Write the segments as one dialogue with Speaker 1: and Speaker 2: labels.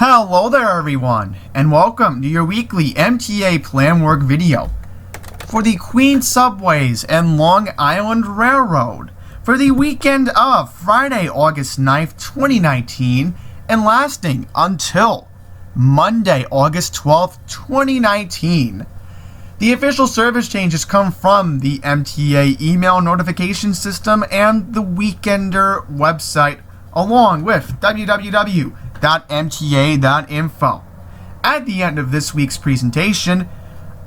Speaker 1: Hello there everyone, and welcome to your weekly MTA plan work video for the Queens Subways and Long Island Railroad for the weekend of Friday, August 9th, 2019, and lasting until Monday, August 12th, 2019. The official service changes come from the MTA email notification system and the Weekender website, along with www.mta.info. At the end of this week's presentation,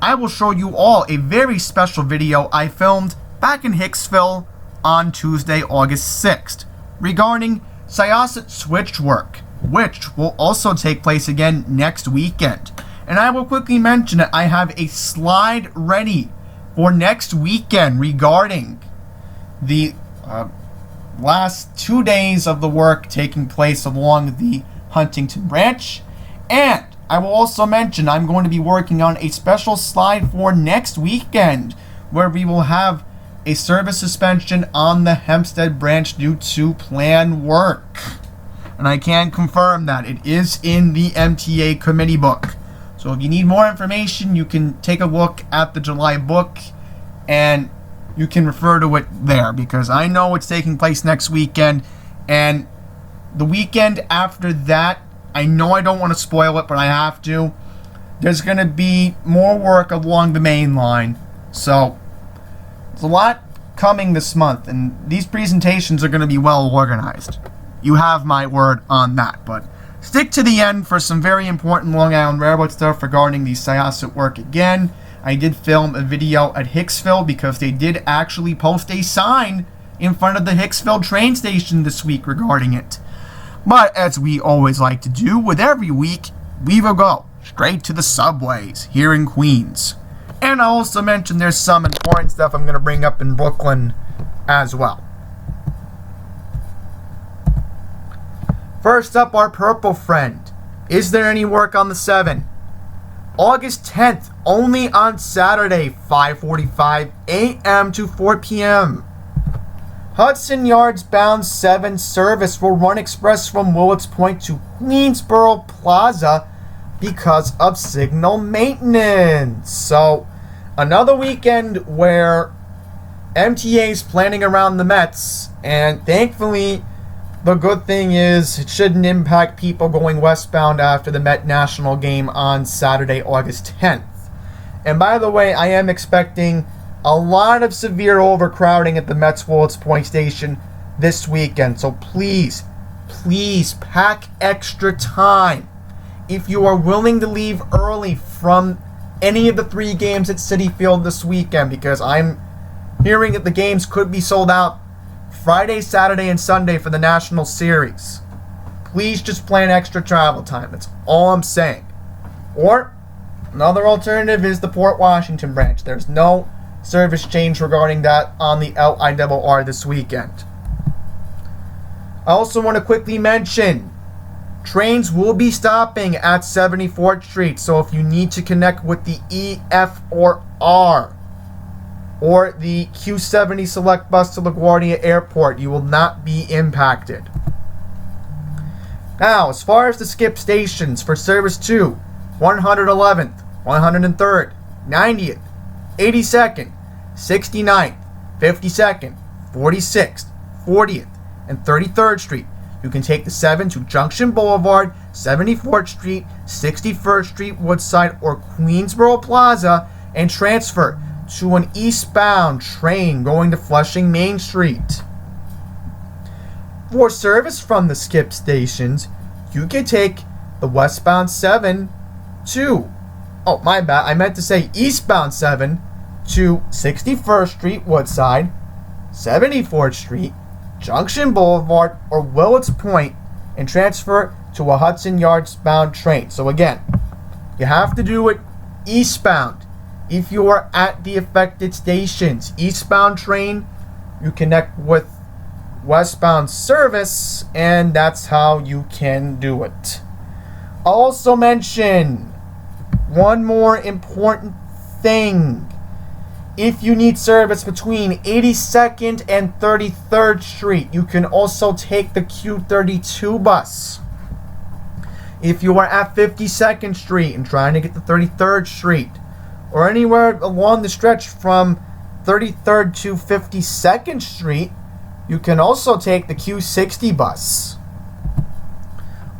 Speaker 1: I will show you all a very special video I filmed back in Hicksville on Tuesday, August 6th, regarding Syosset switch work, which will also take place again next weekend. And I will quickly mention that I have a slide ready for next weekend regarding the last 2 days of the work taking place along the Huntington branch. And I will also mention I'm going to be working on a special slide for next weekend where we will have a service suspension on the Hempstead branch due to plan work. And I can confirm that it is in the MTA committee book. So if you need more information, you can take a look at the July book and you can refer to it there, because I know it's taking place next weekend, and the weekend after that, I know I don't want to spoil it, but I have to. There's going to be more work along the main line. So there's a lot coming this month, and these presentations are going to be well organized. You have my word on that, but stick to the end for some very important Long Island Railroad stuff regarding the Syosset work again. I did film a video at Hicksville because they did actually post a sign in front of the Hicksville train station this week regarding it. But as we always like to do with every week, we will go straight to the subways here in Queens. And I also mentioned there's some important stuff I'm going to bring up in Brooklyn as well. First up, our purple friend. Is there any work on the 7? August 10th, only on Saturday, 5:45 a.m. to 4 p.m. Hudson Yards bound 7 service will run express from Willets Point to Queensboro Plaza because of signal maintenance. So, another weekend where MTA is planning around the Mets, and thankfully, the good thing is it shouldn't impact people going westbound after the Met National game on Saturday, August 10th. And by the way, I am expecting a lot of severe overcrowding at the Mets Willets Point station this weekend. So please pack extra time. If you are willing to leave early from any of the 3 games at Citi Field this weekend, because I'm hearing that the games could be sold out Friday, Saturday, and Sunday for the National Series. Please just plan extra travel time. That's all I'm saying. Or, another alternative is the Port Washington branch. There's no service change regarding that on the LIRR this weekend. I also want to quickly mention, trains will be stopping at 74th Street, so if you need to connect with the E, F, or R, or the Q70 Select bus to LaGuardia Airport, you will not be impacted. Now, as far as the skip stations for Service 2, 111th, 103rd, 90th, 82nd, 69th, 52nd, 46th, 40th, and 33rd Street, you can take the 7 to Junction Boulevard, 74th Street, 61st Street, Woodside, or Queensboro Plaza and transfer to an eastbound train going to Flushing Main Street. For service from the skip stations, you can take the westbound 7 to, oh my bad, I meant to say eastbound 7 to 61st Street, Woodside, 74th Street, Junction Boulevard, or Willets Point, and transfer to a Hudson Yards bound train. So again, you have to do it eastbound. If you are at the affected stations, eastbound train, you connect with westbound service, and that's how you can do it. I'll also mention one more important thing. If you need service between 82nd and 33rd Street, you can also take the Q32 bus. If you are at 52nd Street and trying to get to 33rd Street, or anywhere along the stretch from 33rd to 52nd Street, you can also take the Q60 bus.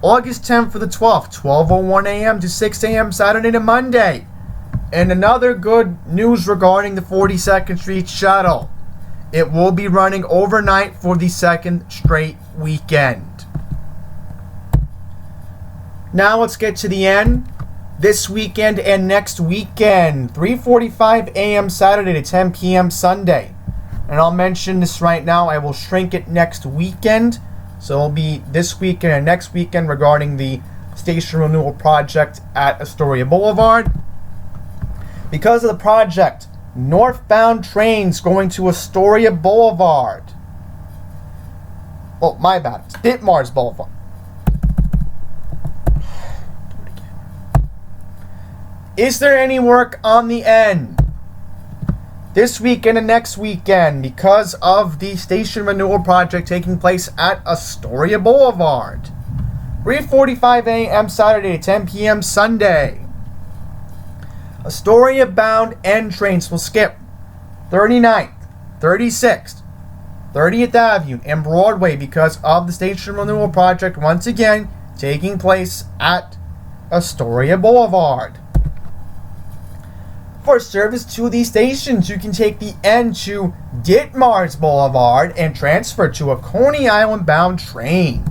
Speaker 1: August 10th for the 12th, 12:01 a.m. to 6 a.m. Saturday to Monday. And another good news regarding the 42nd Street shuttle. It will be running overnight for the second straight weekend. Now let's get to the end. This weekend and next weekend, 3:45 a.m. Saturday to 10 p.m. Sunday. And I'll mention this right now. I will shrink it next weekend. So it'll be this weekend and next weekend regarding the station renewal project at Astoria Boulevard. Because of the project, northbound trains going to Astoria Boulevard. Oh, my bad. It's Ditmars Boulevard. Is there any work on the end? This weekend and next weekend, because of the station renewal project taking place at Astoria Boulevard. 3:45 a.m. Saturday to 10 p.m. Sunday. Astoria bound N trains will skip 39th, 36th, 30th Avenue, and Broadway because of the station renewal project once again taking place at Astoria Boulevard. For service to these stations, you can take the N to Ditmars Boulevard and transfer to a Coney Island bound train.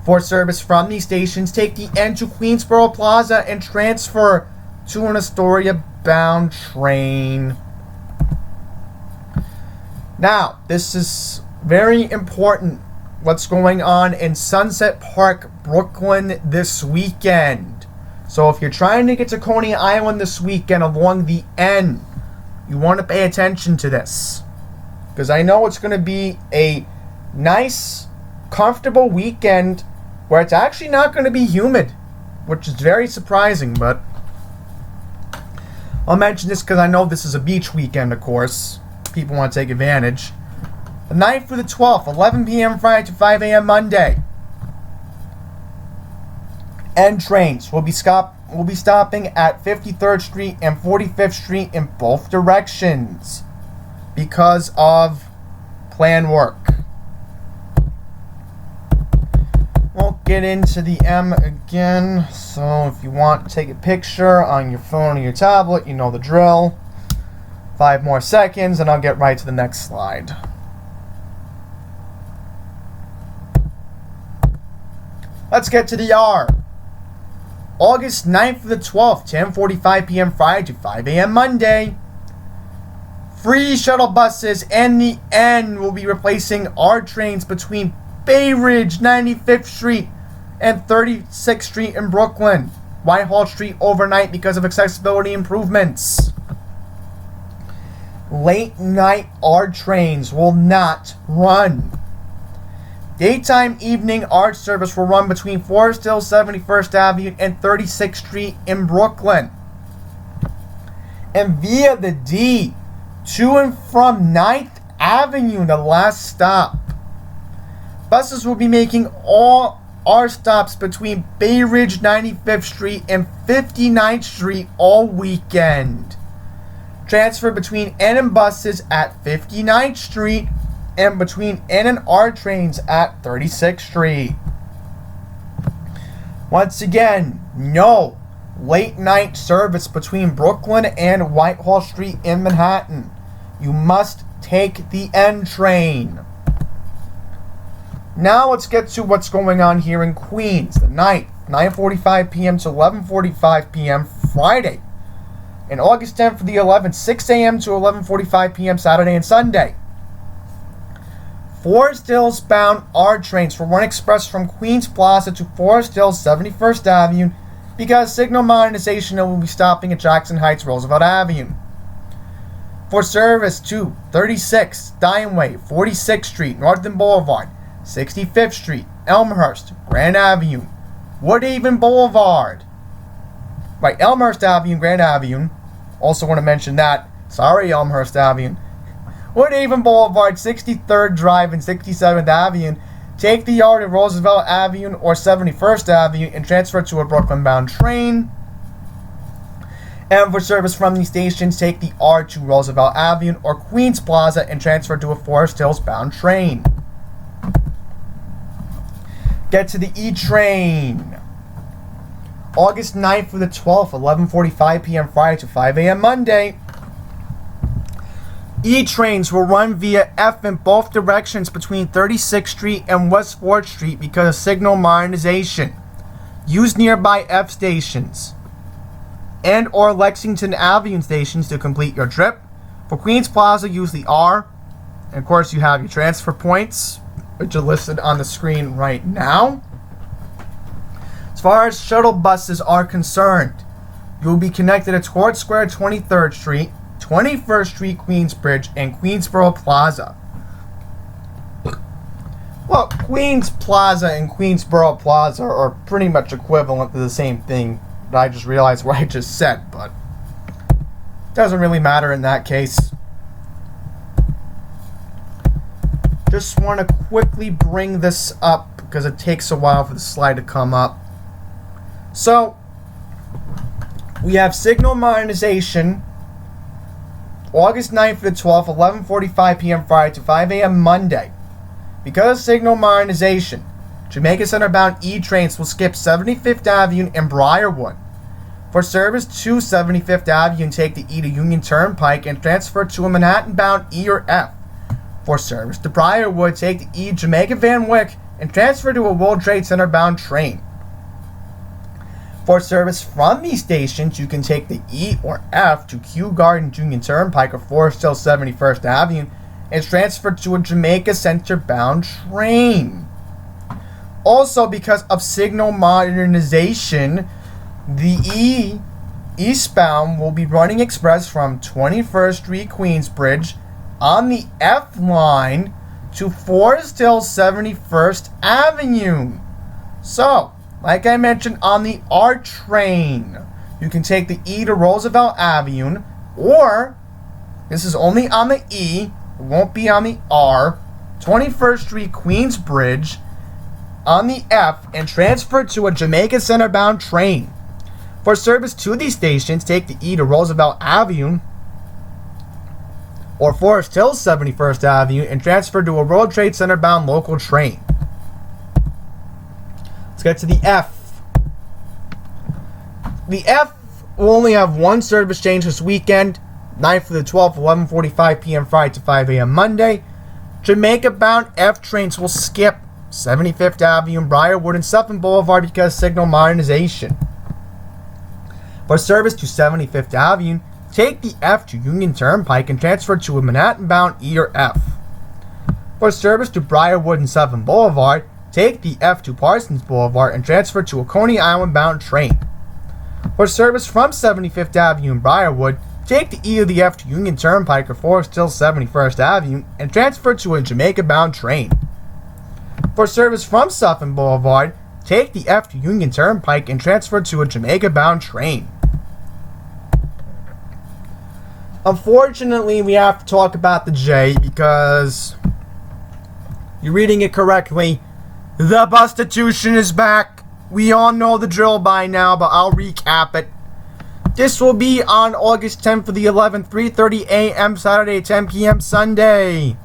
Speaker 1: For service from these stations, take the N to Queensboro Plaza and transfer to an Astoria bound train. Now, this is very important. What's going on in Sunset Park, Brooklyn this weekend. So if you're trying to get to Coney Island this weekend along the N, you want to pay attention to this. Because I know it's going to be a nice, comfortable weekend where it's actually not going to be humid, which is very surprising, but I'll mention this because I know this is a beach weekend, of course. People want to take advantage. The 9th through the 12th, 11 p.m. Friday to 5 a.m. Monday. N trains will be stopping at 53rd Street and 45th Street in both directions because of plan work. Won't get into the M again, so if you want to take a picture on your phone or your tablet, you know the drill. 5 more seconds and I'll get right to the next slide. Let's get to the R. August 9th to the 12th, 10:45 p.m. Friday to 5 a.m. Monday. Free shuttle buses and the N will be replacing R trains between Bay Ridge, 95th Street, and 36th Street in Brooklyn. Whitehall Street overnight because of accessibility improvements. Late night R trains will not run. Daytime evening art service will run between Forest Hill, 71st Avenue, and 36th Street in Brooklyn. And via the D, to and from 9th Avenue, the last stop. Buses will be making all R stops between Bay Ridge, 95th Street, and 59th Street all weekend. Transfer between N and buses at 59th Street and between N and R trains at 36th Street. Once again, no late night service between Brooklyn and Whitehall Street in Manhattan. You must take the N train. Now let's get to what's going on here in Queens. The 9th, 9:45 p.m. to 11:45 p.m. Friday. And August 10th for the 11th, 6 a.m. to 11:45 p.m. Saturday and Sunday. Forest Hills bound R trains for one express from Queens Plaza to Forest Hills, 71st Avenue because signal modernization will be stopping at Jackson Heights, Roosevelt Avenue. For service to 36th, Steinway, 46th Street, Northern Boulevard, 65th Street, Elmhurst, Grand Avenue, Woodhaven Boulevard. Right, Elmhurst Avenue, Grand Avenue. Also want to mention that. Sorry, Elmhurst Avenue. Woodhaven Boulevard, 63rd Drive, and 67th Avenue. take the R to Roosevelt Avenue or 71st Avenue and transfer to a Brooklyn-bound train. And for service from these stations, take the R to Roosevelt Avenue or Queens Plaza and transfer to a Forest Hills bound train. Get to the E train. August 9th through the 12th, 11:45 p.m. Friday to 5 a.m. Monday. E trains will run via F in both directions between 36th Street and West 4th Street because of signal modernization. Use nearby F stations and or Lexington Avenue stations to complete your trip. For Queens Plaza, use the R. And of course, you have your transfer points, which are listed on the screen right now. As far as shuttle buses are concerned, you will be connected at Court Square, 23rd Street, 21st Street, Queensbridge, and Queensboro Plaza. Well, Queens Plaza and Queensboro Plaza are pretty much equivalent to the same thing. I just realized what I just said, but it doesn't really matter in that case. Just want to quickly bring this up because it takes a while for the slide to come up. So, we have signal modernization, August 9th to the 12th, 11:45 p.m. Friday to 5 a.m. Monday. Because of signal modernization, Jamaica Center bound E trains will skip 75th Avenue and Briarwood. For service to 75th Avenue, take the E to Union Turnpike and transfer to a Manhattan bound E or F. For service to Briarwood, take the E Jamaica Van Wyck and transfer to a World Trade Center bound train. For service from these stations, you can take the E or F to Kew Gardens Union Turnpike or Forest Hill 71st Avenue and transfer to a Jamaica Center bound train. Also, because of signal modernization, the E eastbound will be running express from 21st Street Queensbridge on the F line to Forest Hill 71st Avenue. So, like I mentioned on the R train, you can take the E to Roosevelt Avenue, or, this is only on the E, it won't be on the R, 21st Street Queensbridge on the F and transfer to a Jamaica Center bound train. For service to these stations, take the E to Roosevelt Avenue or Forest Hills 71st Avenue and transfer to a World Trade Center bound local train. Let's get to the F. The F will only have one service change this weekend, 9th to the 12th, 11:45 p.m. Friday to 5 a.m. Monday. Jamaica bound F trains will skip 75th Avenue and Briarwood and Sutton Boulevard because of signal modernization. For service to 75th Avenue, take the F to Union Turnpike and transfer to a Manhattan-bound E or F. For service to Briarwood and Sutton Boulevard, take the F to Parsons Boulevard and transfer to a Coney Island-bound train. For service from 75th Avenue and Briarwood, take the E or the F to Union Turnpike or Forest Hill 71st Avenue and transfer to a Jamaica-bound train. For service from Sutton Boulevard, take the F to Union Turnpike and transfer to a Jamaica-bound train. Unfortunately, we have to talk about the J because you're reading it correctly. The Bustitution is back. We all know the drill by now, but I'll recap it. This will be on August 10th for the 11th, 3:30 a.m. Saturday, 10 p.m. Sunday.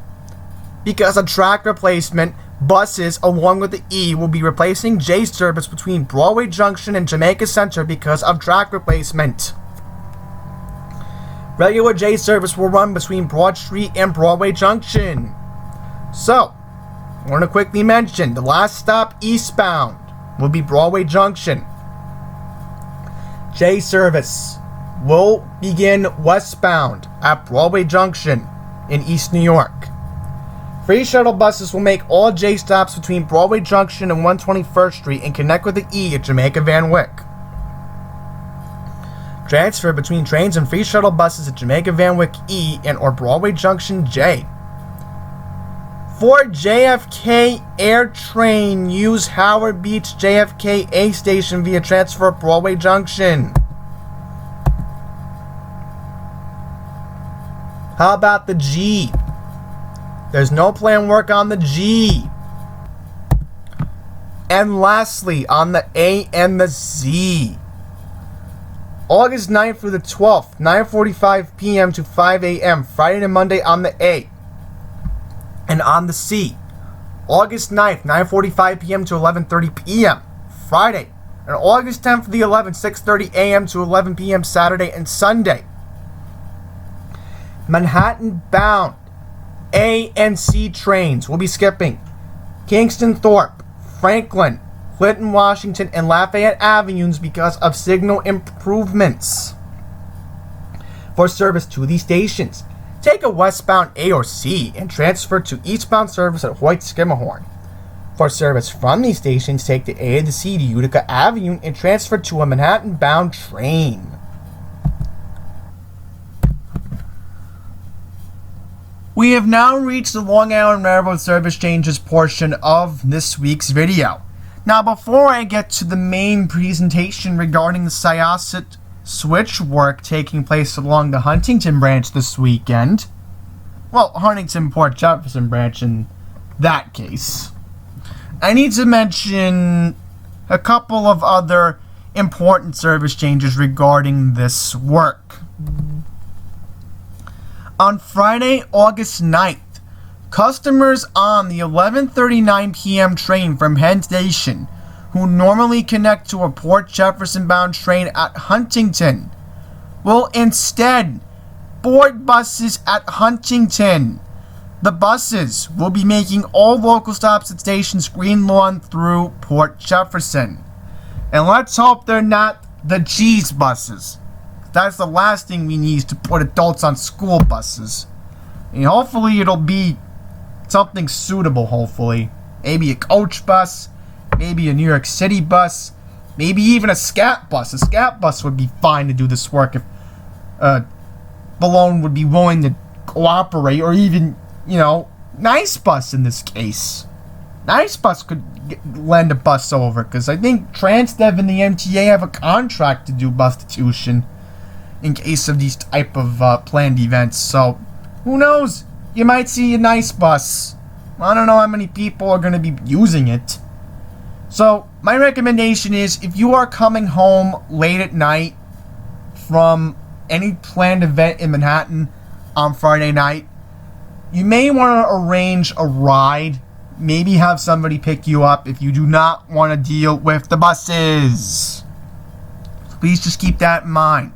Speaker 1: Because of track replacement, buses along with the E will be replacing J service between Broadway Junction and Jamaica Center because of track replacement. Regular J service will run between Broad Street and Broadway Junction. So, I want to quickly mention the last stop eastbound will be Broadway Junction. J service will begin westbound at Broadway Junction in East New York. Free shuttle buses will make all J stops between Broadway Junction and 121st Street and connect with the E at Jamaica Van Wyck. Transfer between trains and free shuttle buses at Jamaica Van Wyck E and or Broadway Junction J. For JFK Air Train, use Howard Beach JFK A Station via transfer at Broadway Junction. How about the G? There's no planned work on the G. And lastly, on the A and the Z, August 9th through the 12th, 9:45 p.m. to 5 a.m., Friday to Monday on the A. And on the C, August 9th, 9:45 p.m. to 11:30 p.m., Friday. And August 10th to the 11th, 6:30 a.m. to 11 p.m., Saturday and Sunday. Manhattan bound A and C trains will be skipping Kingston Thorpe, Franklin, Clinton, Washington, and Lafayette Avenues because of signal improvements. For service to these stations, take a westbound A or C and transfer to eastbound service at Hoyt Schermerhorn. For service from these stations, take the A or the C to Utica Avenue and transfer to a Manhattan-bound train. We have now reached the Long Island Railroad service changes portion of this week's video. Now, before I get to the main presentation regarding the Syosset switch work taking place along the Huntington branch this weekend, well, Huntington-Port Jefferson branch in that case, I need to mention a couple of other important service changes regarding this work. On Friday, August 9th, customers on the 11:39 p.m. train from Penn Station who normally connect to a Port Jefferson-bound train at Huntington will instead board buses at Huntington. The buses will be making all local stops at stations Green Lawn through Port Jefferson. And let's hope they're not the cheese buses. That's the last thing we need is to put adults on school buses. And hopefully it'll be something suitable, hopefully. Maybe a coach bus, maybe a New York City bus, maybe even a scat bus. A scat bus would be fine to do this work if Balone would be willing to cooperate, or even, Nice Bus in this case. Nice Bus could lend a bus over, because I think Transdev and the MTA have a contract to do bustitution in case of these type of planned events. So, who knows? You might see a Nice Bus. I don't know how many people are going to be using it. So, my recommendation is, if you are coming home late at night from any planned event in Manhattan on Friday night, you may want to arrange a ride. Maybe have somebody pick you up if you do not want to deal with the buses. Please just keep that in mind.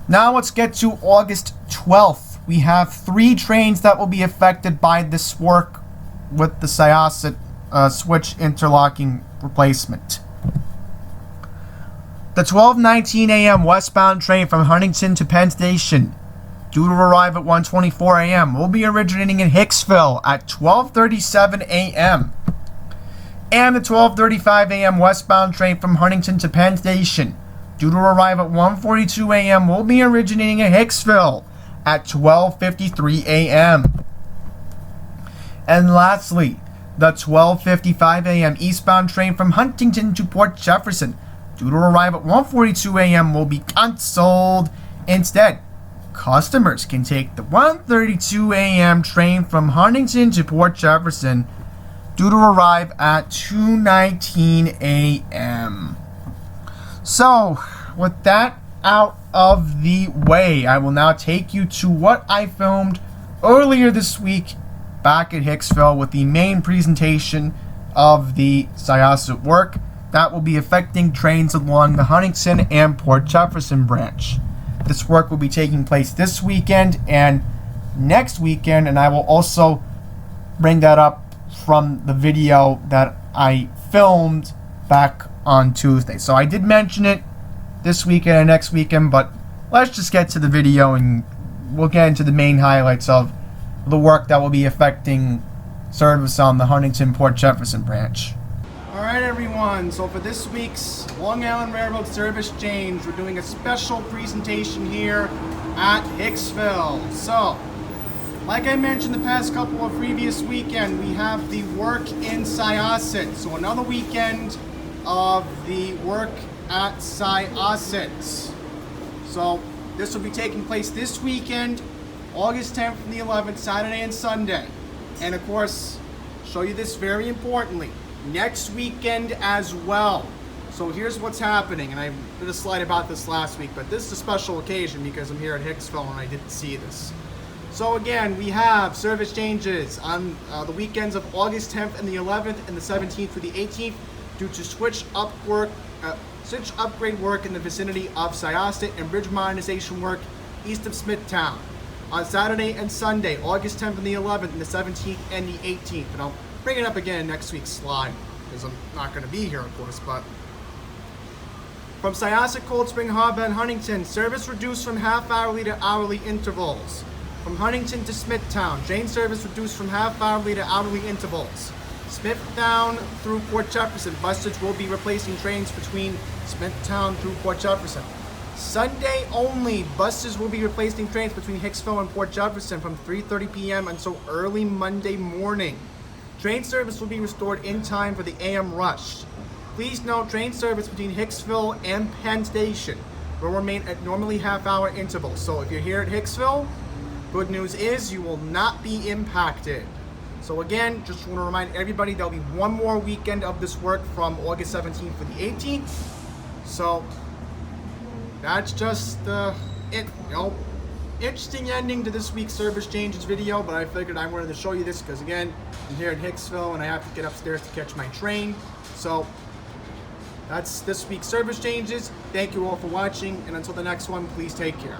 Speaker 1: Now let's get to August 12th. We have 3 trains that will be affected by this work with the Syosset switch interlocking replacement. The 12:19 a.m. westbound train from Huntington to Penn Station, due to arrive at 1:24 a.m., will be originating in Hicksville at 12:37 a.m. And the 12:35 a.m. westbound train from Huntington to Penn Station, due to arrive at 1:42 a.m., will be originating in Hicksville at 12:53 a.m. And lastly, the 12:55 a.m. eastbound train from Huntington to Port Jefferson, due to arrive at 1:42 a.m., will be canceled. Instead, customers can take the 1:32 a.m. train from Huntington to Port Jefferson, due to arrive at 2:19 a.m. So, with that out of the way, I will now take you to what I filmed earlier this week back at Hicksville with the main presentation of the Syosset work that will be affecting trains along the Huntington and Port Jefferson branch. This work will be taking place this weekend and next weekend, and I will also bring that up from the video that I filmed back on Tuesday. So I did mention it this weekend and next weekend, but let's just get to the video and we'll get into the main highlights of the work that will be affecting service on the Huntington Port Jefferson branch. Alright everyone, so for this week's Long Island Railroad service change, we're doing a special presentation here at Hicksville. So, like I mentioned the past couple of previous weekends, we have the work in Syosset. So another weekend of the work at Syosset. So this will be taking place this weekend, August 10th and the 11th, Saturday and Sunday. And of course, show you this very importantly. Next weekend as well. So here's what's happening, and I did a slide about this last week, but this is a special occasion because I'm here at Hicksville and I didn't see this. So again, we have service changes on the weekends of August 10th and the 11th and the 17th through the 18th due to switch upgrade work in the vicinity of Syosset and bridge modernization work east of Smithtown. On Saturday and Sunday, August 10th and the 11th and the 17th and the 18th. And I'll bring it up again in next week's slide because I'm not going to be here, of course, but from Syosset, Cold Spring Harbor, and Huntington, service reduced from half-hourly to hourly intervals. From Huntington to Smithtown, train service reduced from half-hourly to hourly intervals. Smithtown through Port Jefferson, buses will be replacing trains between Smithtown through Port Jefferson. Sunday only, buses will be replacing trains between Hicksville and Port Jefferson from 3:30 p.m. until early Monday morning. Train service will be restored in time for the AM rush. Please note, train service between Hicksville and Penn Station will remain at normally half-hour intervals. So if you're here at Hicksville, good news is you will not be impacted. So again, just want to remind everybody there'll be one more weekend of this work from August 17th to the 18th. So that's just it. Interesting ending to this week's service changes video, but I figured I wanted to show you this because again, I'm here at Hicksville and I have to get upstairs to catch my train. So that's this week's service changes. Thank you all for watching, and until the next one, please take care.